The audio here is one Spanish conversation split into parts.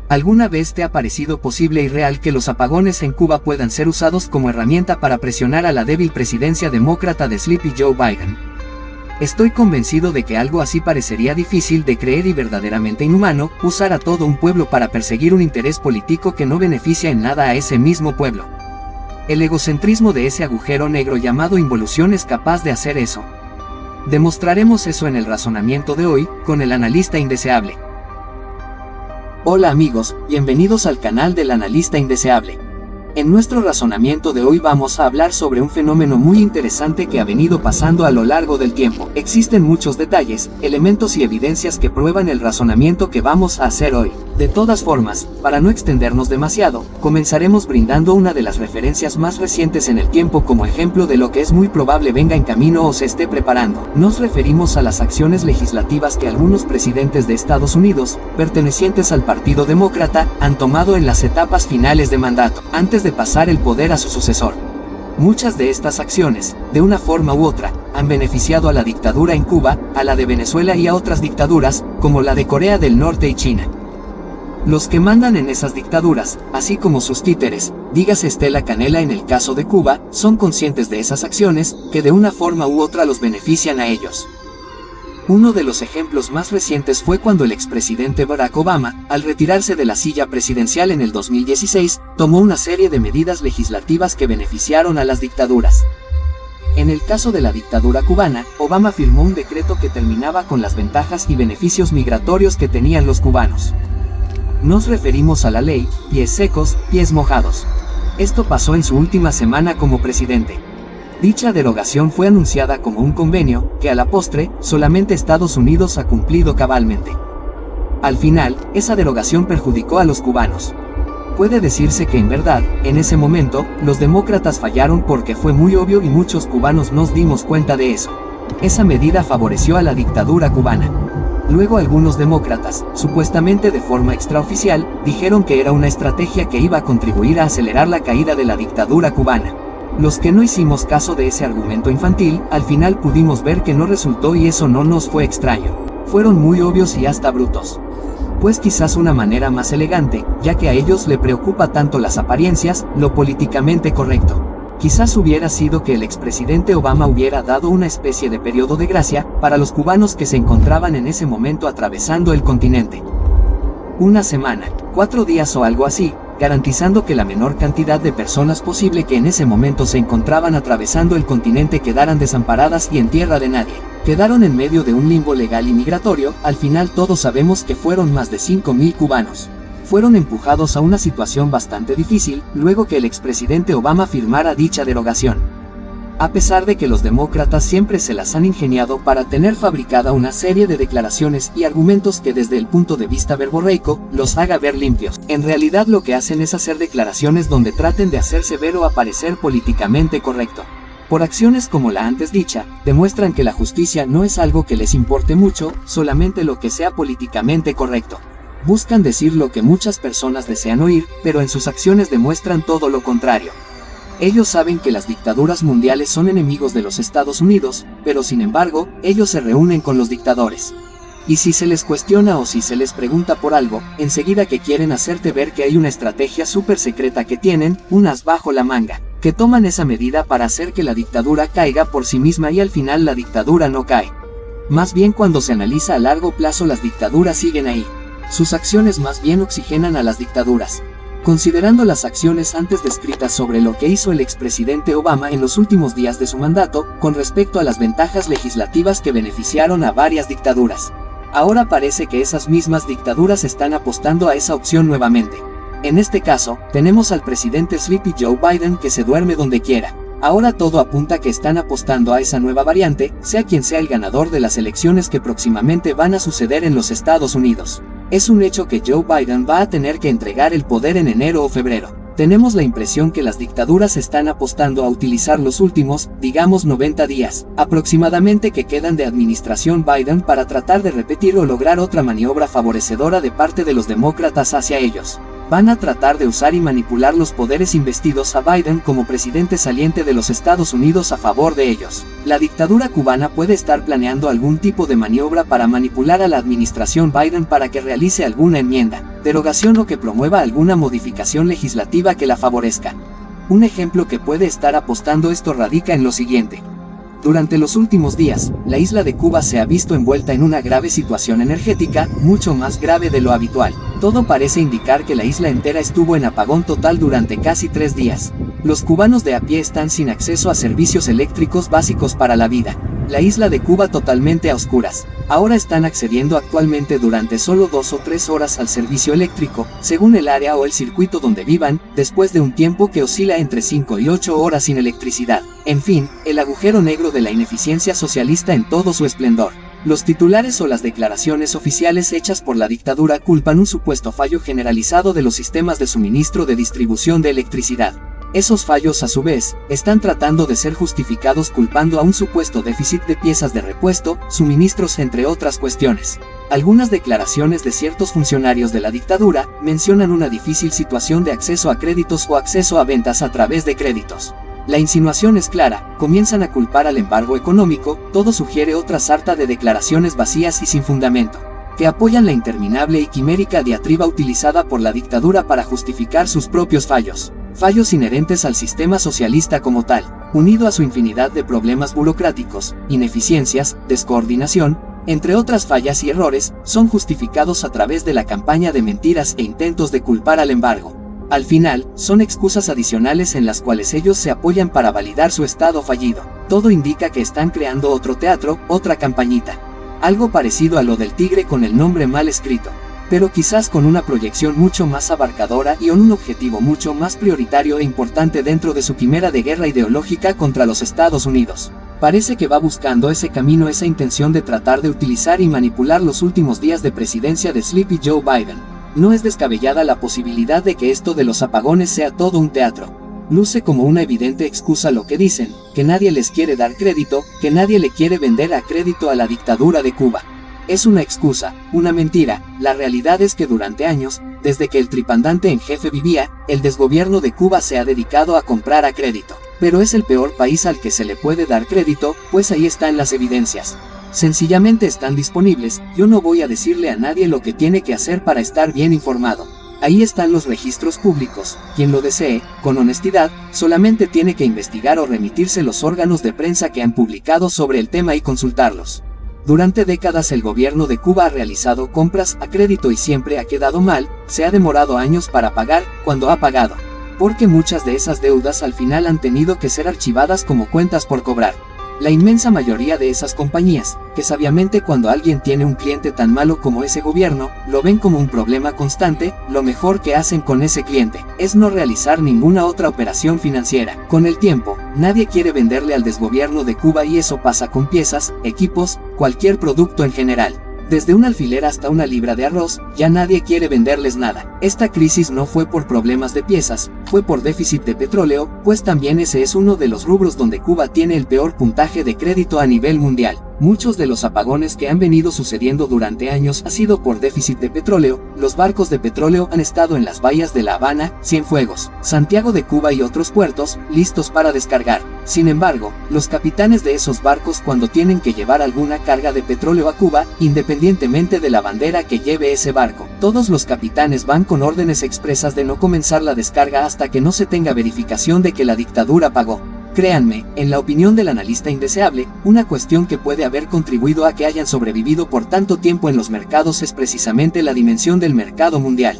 ¿Alguna vez te ha parecido posible y real que los apagones en Cuba puedan ser usados como herramienta para presionar a la débil presidencia demócrata de Sleepy Joe Biden? Estoy convencido de que algo así parecería difícil de creer y verdaderamente inhumano, usar a todo un pueblo para perseguir un interés político que no beneficia en nada a ese mismo pueblo. El egocentrismo de ese agujero negro llamado involución es capaz de hacer eso. Demostraremos eso en el razonamiento de hoy, con el analista indeseable. Hola amigos, bienvenidos al canal del analista indeseable. En nuestro razonamiento de hoy vamos a hablar sobre un fenómeno muy interesante que ha venido pasando a lo largo del tiempo. Existen muchos detalles, elementos y evidencias que prueban el razonamiento que vamos a hacer hoy. De todas formas, para no extendernos demasiado, comenzaremos brindando una de las referencias más recientes en el tiempo como ejemplo de lo que es muy probable venga en camino o se esté preparando. Nos referimos a las acciones legislativas que algunos presidentes de Estados Unidos, pertenecientes al Partido Demócrata, han tomado en las etapas finales de mandato, antes de pasar el poder a su sucesor. Muchas de estas acciones, de una forma u otra, han beneficiado a la dictadura en Cuba, a la de Venezuela y a otras dictaduras, como la de Corea del Norte y China. Los que mandan en esas dictaduras, así como sus títeres, dígase Estela Canela en el caso de Cuba, son conscientes de esas acciones, que de una forma u otra los benefician a ellos. Uno de los ejemplos más recientes fue cuando el expresidente Barack Obama, al retirarse de la silla presidencial en el 2016, tomó una serie de medidas legislativas que beneficiaron a las dictaduras. En el caso de la dictadura cubana, Obama firmó un decreto que terminaba con las ventajas y beneficios migratorios que tenían los cubanos. Nos referimos a la ley, pies secos, pies mojados. Esto pasó en su última semana como presidente. Dicha derogación fue anunciada como un convenio, que a la postre, solamente Estados Unidos ha cumplido cabalmente. Al final, esa derogación perjudicó a los cubanos. Puede decirse que en verdad, en ese momento, los demócratas fallaron porque fue muy obvio y muchos cubanos nos dimos cuenta de eso. Esa medida favoreció a la dictadura cubana. Luego algunos demócratas, supuestamente de forma extraoficial, dijeron que era una estrategia que iba a contribuir a acelerar la caída de la dictadura cubana. Los que no hicimos caso de ese argumento infantil, al final pudimos ver que no resultó y eso no nos fue extraño. Fueron muy obvios y hasta brutos. Pues quizás una manera más elegante, ya que a ellos le preocupa tanto las apariencias, lo políticamente correcto. Quizás hubiera sido que el expresidente Obama hubiera dado una especie de periodo de gracia, para los cubanos que se encontraban en ese momento atravesando el continente. Una semana, 4 días o algo así, garantizando que la menor cantidad de personas posible que en ese momento se encontraban atravesando el continente quedaran desamparadas y en tierra de nadie. Quedaron en medio de un limbo legal y migratorio, al final todos sabemos que fueron más de 5.000 cubanos. Fueron empujados a una situación bastante difícil, luego que el expresidente Obama firmara dicha derogación. A pesar de que los demócratas siempre se las han ingeniado para tener fabricada una serie de declaraciones y argumentos que desde el punto de vista verborreico, los haga ver limpios. En realidad lo que hacen es hacer declaraciones donde traten de hacerse ver o aparecer políticamente correcto. Por acciones como la antes dicha, demuestran que la justicia no es algo que les importe mucho, solamente lo que sea políticamente correcto. Buscan decir lo que muchas personas desean oír, pero en sus acciones demuestran todo lo contrario. Ellos saben que las dictaduras mundiales son enemigos de los Estados Unidos, pero sin embargo, ellos se reúnen con los dictadores. Y si se les cuestiona o si se les pregunta por algo, enseguida que quieren hacerte ver que hay una estrategia súper secreta que tienen, un as bajo la manga, que toman esa medida para hacer que la dictadura caiga por sí misma y al final la dictadura no cae. Más bien cuando se analiza a largo plazo las dictaduras siguen ahí. Sus acciones más bien oxigenan a las dictaduras. Considerando las acciones antes descritas sobre lo que hizo el expresidente Obama en los últimos días de su mandato, con respecto a las ventajas legislativas que beneficiaron a varias dictaduras. Ahora parece que esas mismas dictaduras están apostando a esa opción nuevamente. En este caso, tenemos al presidente Sleepy Joe Biden que se duerme donde quiera. Ahora todo apunta que están apostando a esa nueva variante, sea quien sea el ganador de las elecciones que próximamente van a suceder en los Estados Unidos. Es un hecho que Joe Biden va a tener que entregar el poder en enero o febrero. Tenemos la impresión que las dictaduras están apostando a utilizar los últimos, digamos 90 días, aproximadamente que quedan de administración Biden para tratar de repetir o lograr otra maniobra favorecedora de parte de los demócratas hacia ellos. Van a tratar de usar y manipular los poderes investidos a Biden como presidente saliente de los Estados Unidos a favor de ellos. La dictadura cubana puede estar planeando algún tipo de maniobra para manipular a la administración Biden para que realice alguna enmienda. derogación o que promueva alguna modificación legislativa que la favorezca. Un ejemplo que puede estar apostando esto radica en lo siguiente. Durante los últimos días, la isla de Cuba se ha visto envuelta en una grave situación energética, mucho más grave de lo habitual. Todo parece indicar que la isla entera estuvo en apagón total durante casi 3 días. Los cubanos de a pie están sin acceso a servicios eléctricos básicos para la vida. La isla de Cuba totalmente a oscuras. Ahora están accediendo actualmente durante solo 2 o 3 horas al servicio eléctrico, según el área o el circuito donde vivan, después de un tiempo que oscila entre 5 y 8 horas sin electricidad. En fin, el agujero negro de la ineficiencia socialista en todo su esplendor. Los titulares o las declaraciones oficiales hechas por la dictadura culpan un supuesto fallo generalizado de los sistemas de suministro de distribución de electricidad. Esos fallos, a su vez, están tratando de ser justificados culpando a un supuesto déficit de piezas de repuesto, suministros entre otras cuestiones. Algunas declaraciones de ciertos funcionarios de la dictadura mencionan una difícil situación de acceso a créditos o acceso a ventas a través de créditos. La insinuación es clara, comienzan a culpar al embargo económico, todo sugiere otra sarta de declaraciones vacías y sin fundamento, que apoyan la interminable y quimérica diatriba utilizada por la dictadura para justificar sus propios fallos. Fallos inherentes al sistema socialista como tal, unido a su infinidad de problemas burocráticos, ineficiencias, descoordinación, entre otras fallas y errores, son justificados a través de la campaña de mentiras e intentos de culpar al embargo. Al final, son excusas adicionales en las cuales ellos se apoyan para validar su estado fallido. Todo indica que están creando otro teatro, otra campañita. Algo parecido a lo del tigre con el nombre mal escrito, pero quizás con una proyección mucho más abarcadora y con un objetivo mucho más prioritario e importante dentro de su quimera de guerra ideológica contra los Estados Unidos. Parece que va buscando ese camino, esa intención de tratar de utilizar y manipular los últimos días de presidencia de Sleepy Joe Biden. No es descabellada la posibilidad de que esto de los apagones sea todo un teatro. Luce como una evidente excusa lo que dicen, que nadie les quiere dar crédito, que nadie le quiere vender a crédito a la dictadura de Cuba. Es una excusa, una mentira. La realidad es que durante años, desde que el tripandante en jefe vivía, el desgobierno de Cuba se ha dedicado a comprar a crédito. Pero es el peor país al que se le puede dar crédito, pues ahí están las evidencias. Sencillamente están disponibles. Yo no voy a decirle a nadie lo que tiene que hacer para estar bien informado. Ahí están los registros públicos. Quien lo desee, con honestidad, solamente tiene que investigar o remitirse los órganos de prensa que han publicado sobre el tema y consultarlos. Durante décadas el gobierno de Cuba ha realizado compras a crédito y siempre ha quedado mal, se ha demorado años para pagar, cuando ha pagado. Porque muchas de esas deudas al final han tenido que ser archivadas como cuentas por cobrar. La inmensa mayoría de esas compañías, que sabiamente cuando alguien tiene un cliente tan malo como ese gobierno, lo ven como un problema constante, lo mejor que hacen con ese cliente es no realizar ninguna otra operación financiera. Con el tiempo, nadie quiere venderle al desgobierno de Cuba y eso pasa con piezas, equipos, cualquier producto en general. Desde un alfiler hasta una libra de arroz, ya nadie quiere venderles nada. Esta crisis no fue por problemas de piezas, fue por déficit de petróleo, pues también ese es uno de los rubros donde Cuba tiene el peor puntaje de crédito a nivel mundial. Muchos de los apagones que han venido sucediendo durante años ha sido por déficit de petróleo. Los barcos de petróleo han estado en las bahías de La Habana, Cienfuegos, Santiago de Cuba y otros puertos, listos para descargar. Sin embargo, los capitanes de esos barcos cuando tienen que llevar alguna carga de petróleo a Cuba, independientemente de la bandera que lleve ese barco, todos los capitanes van con órdenes expresas de no comenzar la descarga hasta que no se tenga verificación de que la dictadura pagó. Créanme, en la opinión del analista indeseable, una cuestión que puede haber contribuido a que hayan sobrevivido por tanto tiempo en los mercados es precisamente la dimensión del mercado mundial.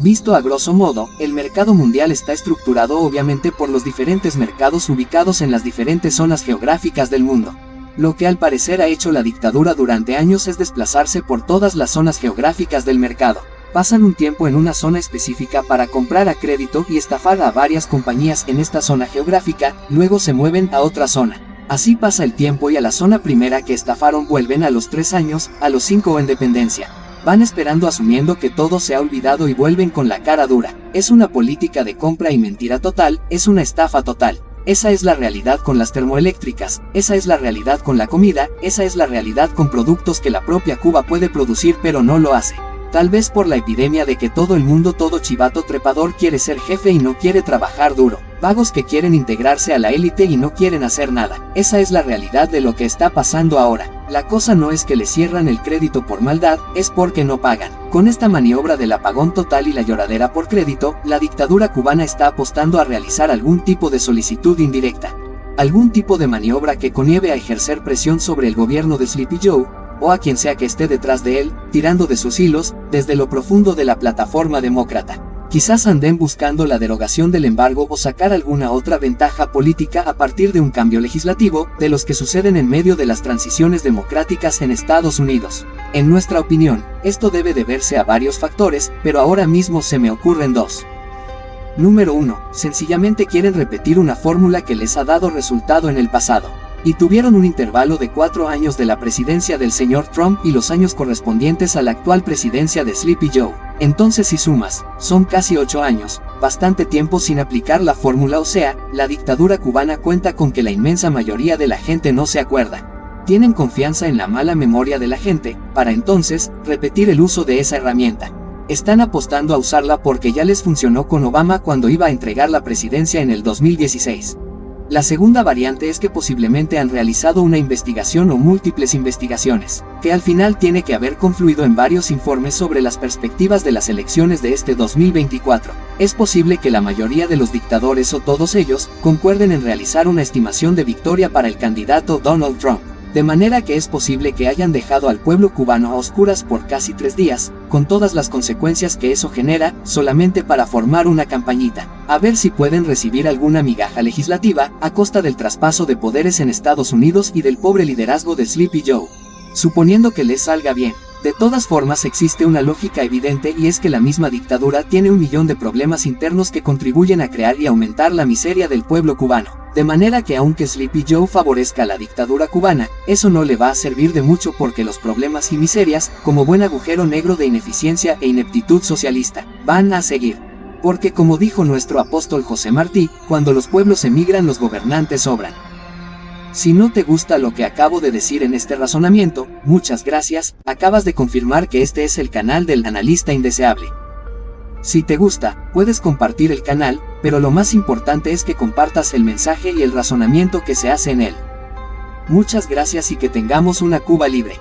Visto a grosso modo, el mercado mundial está estructurado obviamente por los diferentes mercados ubicados en las diferentes zonas geográficas del mundo. Lo que al parecer ha hecho la dictadura durante años es desplazarse por todas las zonas geográficas del mercado. Pasan un tiempo en una zona específica para comprar a crédito y estafar a varias compañías en esta zona geográfica, luego se mueven a otra zona. Así pasa el tiempo y a la zona primera que estafaron vuelven a los 3 años, a los 5 en dependencia. Van esperando asumiendo que todo se ha olvidado y vuelven con la cara dura. Es una política de compra y mentira total, es una estafa total. Esa es la realidad con las termoeléctricas, esa es la realidad con la comida, esa es la realidad con productos que la propia Cuba puede producir pero no lo hace. Tal vez por la epidemia de que todo el mundo, todo chivato trepador quiere ser jefe y no quiere trabajar duro. Vagos que quieren integrarse a la élite y no quieren hacer nada. Esa es la realidad de lo que está pasando ahora. La cosa no es que le cierran el crédito por maldad, es porque no pagan. Con esta maniobra del apagón total y la lloradera por crédito, la dictadura cubana está apostando a realizar algún tipo de solicitud indirecta. Algún tipo de maniobra que conlleve a ejercer presión sobre el gobierno de Sleepy Joe, o a quien sea que esté detrás de él, tirando de sus hilos, desde lo profundo de la plataforma demócrata. Quizás anden buscando la derogación del embargo o sacar alguna otra ventaja política a partir de un cambio legislativo, de los que suceden en medio de las transiciones democráticas en Estados Unidos. En nuestra opinión, esto debe deberse a varios factores, pero ahora mismo se me ocurren dos. Número 1. Sencillamente quieren repetir una fórmula que les ha dado resultado en el pasado. Y tuvieron un intervalo de 4 años de la presidencia del señor Trump y los años correspondientes a la actual presidencia de Sleepy Joe. Entonces si sumas, son casi 8 años, bastante tiempo sin aplicar la fórmula, o sea, la dictadura cubana cuenta con que la inmensa mayoría de la gente no se acuerda. Tienen confianza en la mala memoria de la gente, para entonces, repetir el uso de esa herramienta. Están apostando a usarla porque ya les funcionó con Obama cuando iba a entregar la presidencia en el 2016. La segunda variante es que posiblemente han realizado una investigación o múltiples investigaciones, que al final tiene que haber confluido en varios informes sobre las perspectivas de las elecciones de este 2024. Es posible que la mayoría de los dictadores o todos ellos concuerden en realizar una estimación de victoria para el candidato Donald Trump. De manera que es posible que hayan dejado al pueblo cubano a oscuras por casi 3 días, con todas las consecuencias que eso genera, solamente para formar una campañita, a ver si pueden recibir alguna migaja legislativa, a costa del traspaso de poderes en Estados Unidos y del pobre liderazgo de Sleepy Joe. Suponiendo que les salga bien. De todas formas existe una lógica evidente, y es que la misma dictadura tiene 1 millón de problemas internos que contribuyen a crear y aumentar la miseria del pueblo cubano. De manera que aunque Sleepy Joe favorezca a la dictadura cubana, eso no le va a servir de mucho porque los problemas y miserias, como buen agujero negro de ineficiencia e ineptitud socialista, van a seguir. Porque como dijo nuestro apóstol José Martí, cuando los pueblos emigran los gobernantes sobran. Si no te gusta lo que acabo de decir en este razonamiento, muchas gracias, acabas de confirmar que este es el canal del analista indeseable. Si te gusta, puedes compartir el canal, pero lo más importante es que compartas el mensaje y el razonamiento que se hace en él. Muchas gracias y que tengamos una Cuba libre.